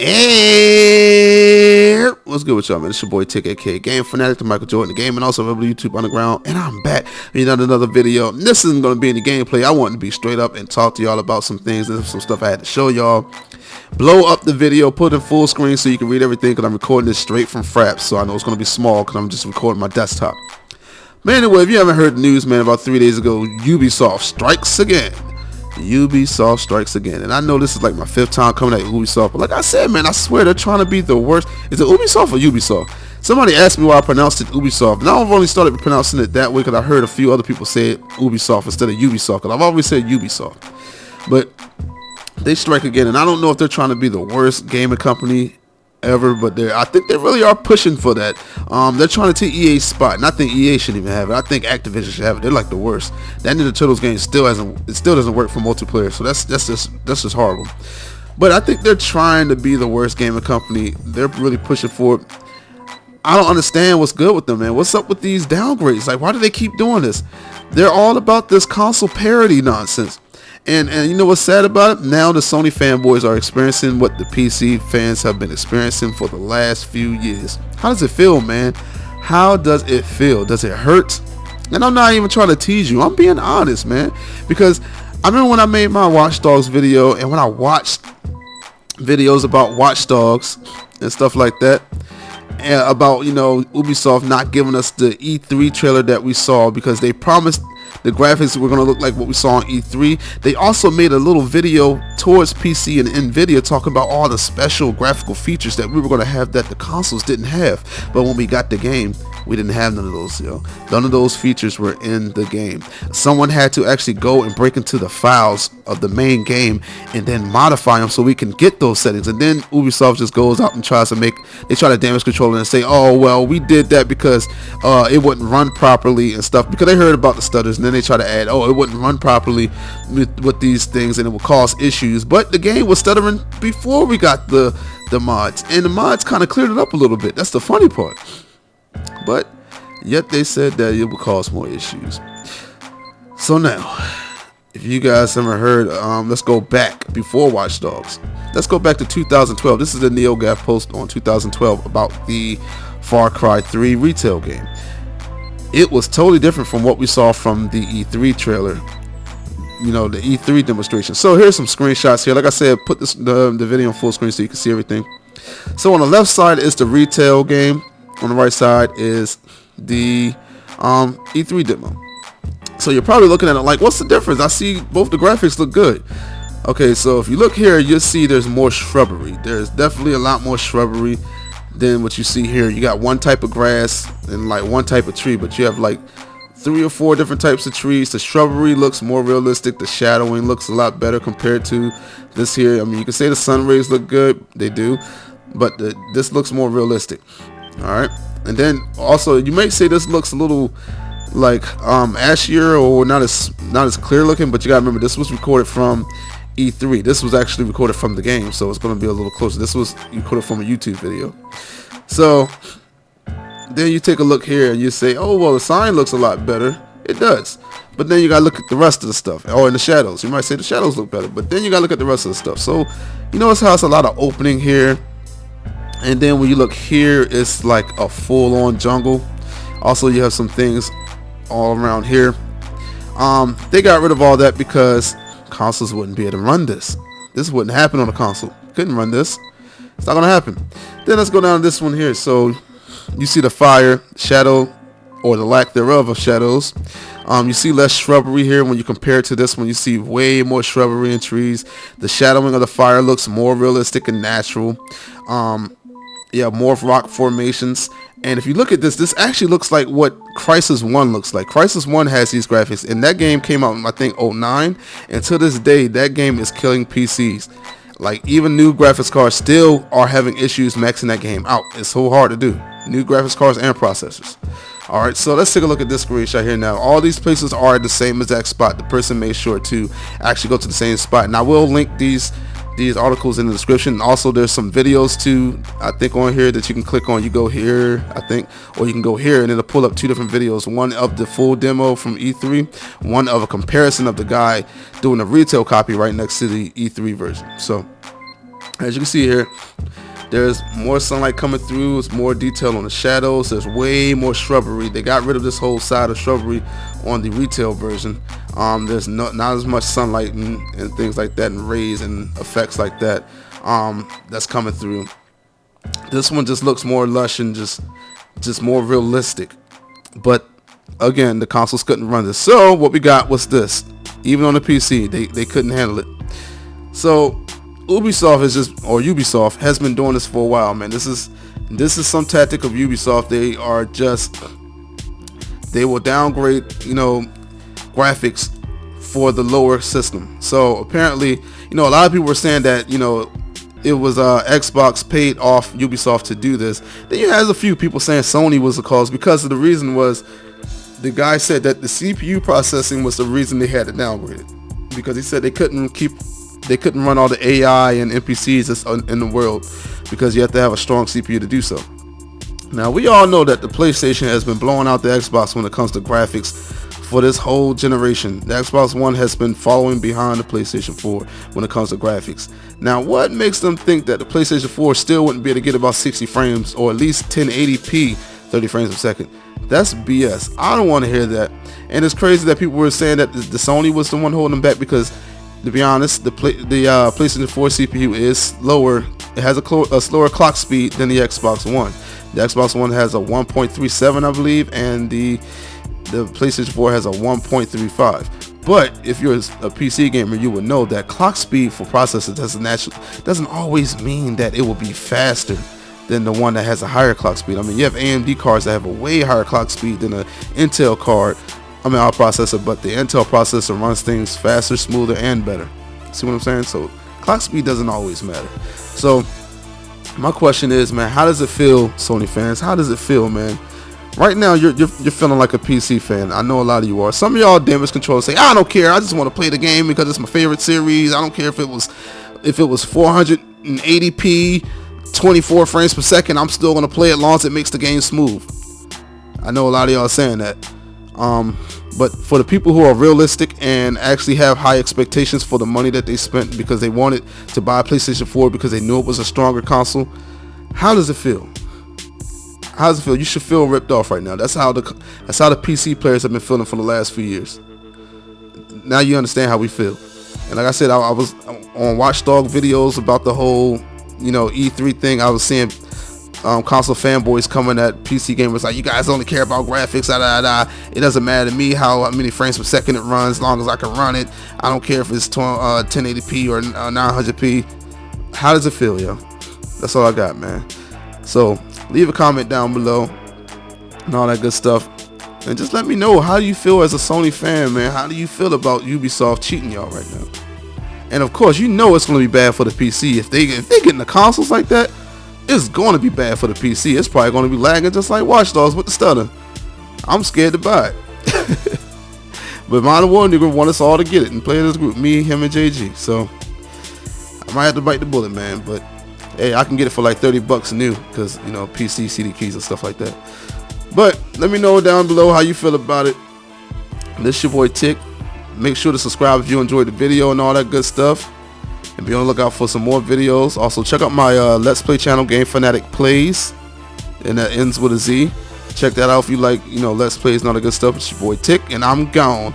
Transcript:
And what's good with y'all, man? It's your boy Tick, aka Game Fanatic, the Michael Jordan, the game, and also over YouTube Underground. And I'm back with another video. This isn't going to be any gameplay. I want to be straight up and talk to y'all about some things. There's some stuff I had to show y'all. Blow up the video, put it in full screen so you can read everything, because I'm recording this straight from Fraps. So I know it's going to be small because I'm just recording my desktop. But anyway, if you haven't heard the news, man, about 3 days ago, Ubisoft strikes again. Ubisoft strikes again, and I know this is like my 5th time coming at Ubisoft, but like I said, man, I swear they're trying to be the worst. Is it Ubisoft or Ubisoft? Somebody asked me why I pronounced it Ubisoft, and I've only started pronouncing it that way because I heard a few other people say it Ubisoft instead of Ubisoft, because I've always said Ubisoft. But they strike again, and I don't know if they're trying to be the worst gaming company ever, but I think they really are pushing for that. They're trying to take EA's spot, and I think EA shouldn't even have it. I think Activision should have it. They're like the worst. That Ninja Turtles game still doesn't work for multiplayer, so that's just horrible. But I think they're trying to be the worst gaming company. They're really pushing for it. I don't understand what's good with them, man. What's up with these downgrades? Like, why do they keep doing this? They're all about this console parity nonsense. And you know what's sad about it? Now the Sony fanboys are experiencing what the PC fans have been experiencing for the last few years. How does it feel, man? How does it feel? Does it hurt? And I'm not even trying to tease you. I'm being honest, man. Because I remember when I made my Watch Dogs video, and when I watched videos about Watch Dogs and stuff like that, and about, you know, Ubisoft not giving us the E3 trailer that we saw because they promised the graphics were going to look like what we saw on E3. They also made a little video towards PC and Nvidia talking about all the special graphical features that we were going to have that the consoles didn't have. But when we got the game, we didn't have none of those, yo. None of those features were in the game. Someone had to actually go and break into the files of the main game and then modify them so we can get those settings. And then Ubisoft just goes out and try to damage control it and say, oh, well, we did that because it wouldn't run properly and stuff, because they heard about the stutters, and then they try to add, oh, it wouldn't run properly with these things and it would cause issues. But the game was stuttering before we got the mods, and the mods kind of cleared it up a little bit. That's the funny part. But yet they said that it would cause more issues. So now, if you guys haven't heard, let's go back before Watch Dogs. Let's go back to 2012. This is the NeoGAF post on 2012 about the Far Cry 3 retail game. It was totally different from what we saw from the E3 trailer, you know, the E3 demonstration. So here's some screenshots here. Like I said, put the video on full screen so you can see everything. So on the left side is the retail game. On the right side is the E3 demo. So you're probably looking at it like, what's the difference? I see both the graphics look good. Okay, so if you look here, you'll see there's more shrubbery. There's definitely a lot more shrubbery than what you see here. You got one type of grass and like one type of tree, but you have like 3 or 4 different types of trees. The shrubbery looks more realistic. The shadowing looks a lot better compared to this here. I mean, you can say the sun rays look good. They do. But this looks more realistic. Alright, and then also you may say this looks a little like ashier or not as clear looking, but you gotta remember this was recorded from E3. This was actually recorded from the game, so it's gonna be a little closer. This was recorded from a YouTube video. So then you take a look here and you say, oh well, the sign looks a lot better. It does. But then you gotta look at the rest of the stuff. Oh, and the shadows. You might say the shadows look better, but then you gotta look at the rest of the stuff. So you notice how it's a lot of opening here. And then when you look here, it's like a full-on jungle. Also, you have some things all around here. They got rid of all that because consoles wouldn't be able to run this. This wouldn't happen on a console. Couldn't run this. It's not gonna happen. Then let's go down to this one here. So you see the fire, shadow, or the lack thereof of shadows. You see less shrubbery here when you compare it to this one. You see way more shrubbery and trees. The shadowing of the fire looks more realistic and natural. Yeah, more rock formations. And if you look at this actually looks like what Crysis 1 looks like. Crysis 1 has these graphics, and that game came out in, I think, 09, and to this day that game is killing PCs. Like, even new graphics cards still are having issues maxing that game out. It's so hard to do. New graphics cards and processors. Alright, so let's take a look at this screenshot here now. All these places are at the same exact spot. The person made sure to actually go to the same spot, and I will link these articles in the description. Also, there's some videos too, I think, on here that you can click on. You go here, I think, or you can go here and it'll pull up 2 different videos, one of the full demo from E3, one of a comparison of the guy doing a retail copy right next to the E3 version. So As you can see here, there's more sunlight coming through. There's more detail on the shadows. There's way more shrubbery. They got rid of this whole side of shrubbery on the retail version. There's not as much sunlight and things like that, and rays and effects like that that's coming through. This one just looks more lush and just more realistic. But again, the consoles couldn't run this. So what we got was this. Even on the PC, they couldn't handle it. So Ubisoft has been doing this for a while, man. This is some tactic of Ubisoft. They will downgrade, graphics for the lower system. So apparently, a lot of people were saying that, it was Xbox paid off Ubisoft to do this. Then you have a few people saying Sony was the cause, because of the reason was the guy said that the CPU processing was the reason they had to downgrade it, because he said they couldn't run all the AI and NPCs that's in the world, because you have to have a strong CPU to do so. Now we all know that the PlayStation has been blowing out the Xbox when it comes to graphics for this whole generation. The Xbox One has been following behind the PlayStation 4 when it comes to graphics. Now what makes them think that the PlayStation 4 still wouldn't be able to get about 60 frames or at least 1080p 30 frames per second? That's BS. I don't want to hear that. And it's crazy that people were saying that the Sony was the one holding them back, because to be honest, the PlayStation 4 CPU is slower. It has a slower clock speed than the Xbox One. The Xbox One has a 1.37, I believe, and the PlayStation 4 has a 1.35. But if you're a PC gamer, you would know that clock speed for processors doesn't always mean that it will be faster than the one that has a higher clock speed. I mean, you have AMD cards that have a way higher clock speed than an Intel card. Our processor, but the Intel processor runs things faster, smoother, and better. See what I'm saying? So clock speed doesn't always matter. So my question is, man, how does it feel, Sony fans? How does it feel, man? Right now, you're feeling like a PC fan. I know a lot of you are. Some of y'all damage control say, I don't care. I just want to play the game because it's my favorite series. I don't care if it was 480p, 24 frames per second. I'm still gonna play it as long as it makes the game smooth. I know a lot of y'all are saying that. But for the people who are realistic and actually have high expectations for the money that they spent, because they wanted to buy a PlayStation 4 because they knew it was a stronger console, how does it feel? How does it feel? You should feel ripped off right now. That's how the PC players have been feeling for the last few years. Now you understand how we feel. And like I said, I was on Watchdog videos about the whole, E3 thing. I was seeing console fanboys coming at PC gamers like, you guys only care about graphics, it doesn't matter to me how many frames per second it runs, as long as I can run it. I don't care if it's 1080p or 900p. How does it feel, yo? That's all I got, man. So leave a comment down below and all that good stuff, and just let me know, how do you feel as a Sony fan, man? How do you feel about Ubisoft cheating y'all right now? And of course, it's going to be bad for the PC. If they getting the consoles like that, it's going to be bad for the PC. It's probably going to be lagging just like Watch Dogs with the stutter. I'm scared to buy it. But Modern War nigga want us all to get it and play in this group. Me, him, and JG. So I might have to bite the bullet, man. But hey, I can get it for like $30 new, because PC, CD keys, and stuff like that. But let me know down below how you feel about it. This your boy Tick. Make sure to subscribe if you enjoyed the video and all that good stuff. And be on the lookout for some more videos. Also, check out my Let's Play channel, Game Fanatic Plays, and that ends with a Z. Check that out if you like, Let's Plays and all that good stuff. It's your boy Tick, and I'm gone.